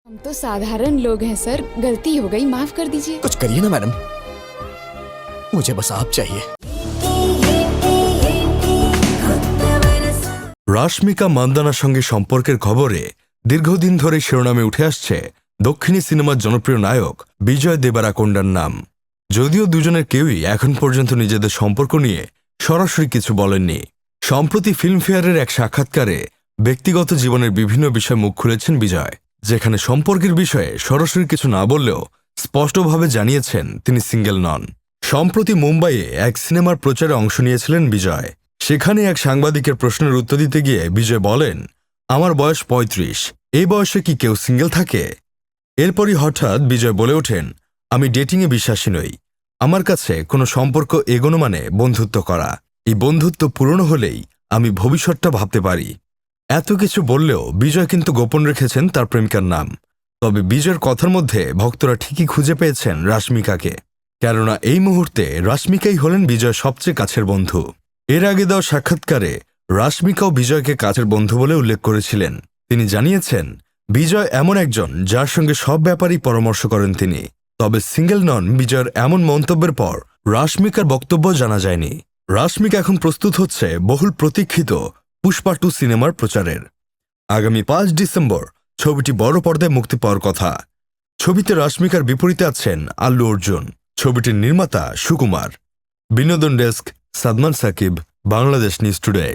हम तो साधारण लोग हैं सर, गलती हो गई, माफ कर दीजिए। कुछ करिए ना मैडम, मुझे बस आप चाहिए। রাশমিকা মান্দানার সঙ্গে সম্পর্কের খবরে দীর্ঘদিন ধরে শিরোনামে উঠে আসছে দক্ষিণী সিনেমার জনপ্রিয় নায়ক বিজয় দেবারাকোন্ডার নাম। যদিও দুজনের কেউই এখন পর্যন্ত নিজেদের সম্পর্ক নিয়ে সরাসরি কিছু বলেননি। সম্প্রতি ফিল্মফেয়ারের এক সাক্ষাৎকারে ব্যক্তিগত জীবনের বিভিন্ন বিষয় মুখ খুলেছেন বিজয়, যেখানে সম্পর্কের বিষয়ে সরাসরি কিছু না বললেও স্পষ্টভাবে জানিয়েছেন তিনি সিঙ্গেল নন। সম্প্রতি মুম্বাইয়ে এক সিনেমার প্রচারে অংশ নিয়েছিলেন বিজয়। সেখানে এক সাংবাদিকের প্রশ্নের উত্তর দিতে গিয়ে বিজয় বলেন, আমার বয়স ৩৫, এই বয়সে কি কেউ সিঙ্গেল থাকে? এরপরই হঠাৎ বিজয় বলে ওঠেন, আমি ডেটিংয়ে বিশ্বাসী নই, আমার কাছে কোনো সম্পর্ক এগোনো মানে বন্ধুত্ব করা, এই বন্ধুত্ব পুরনো হলেই আমি ভবিষ্যৎটা ভাবতে পারি। এত কিছু বললেও বিজয় কিন্তু গোপন রেখেছেন তার প্রেমিকার নাম। তবে বিজয়ের কথার মধ্যে ভক্তরা ঠিকই খুঁজে পেয়েছেন রাশমিকাকে, কেননা এই মুহূর্তে রাশমিকাই হলেন বিজয়ের সবচেয়ে কাছের বন্ধু। এর আগে দেওয়া সাক্ষাৎকারে রাশমিকাও বিজয়কে কাছের বন্ধু বলে উল্লেখ করেছিলেন। তিনি জানিয়েছেন, বিজয় এমন একজন যার সঙ্গে সব ব্যাপারেই পরামর্শ করেন তিনি। তবে সিঙ্গেল নন বিজয়ের এমন মন্তব্যের পর রাশমিকার বক্তব্য জানা যায়নি। রাশমিকা এখন প্রস্তুত হচ্ছে বহুল প্রতীক্ষিত পুষ্পা 2 সিনেমার প্রচারের। আগামী ৫ ডিসেম্বর ছবিটি বড় পর্দায় মুক্তি পাওয়ার কথা। ছবিতে রাশমিকার বিপরীতে আছেন আল্লু অর্জুন। ছবিটির নির্মাতা সুকুমার। বিনোদন desk, Sadman Sakib, Bangladesh news today.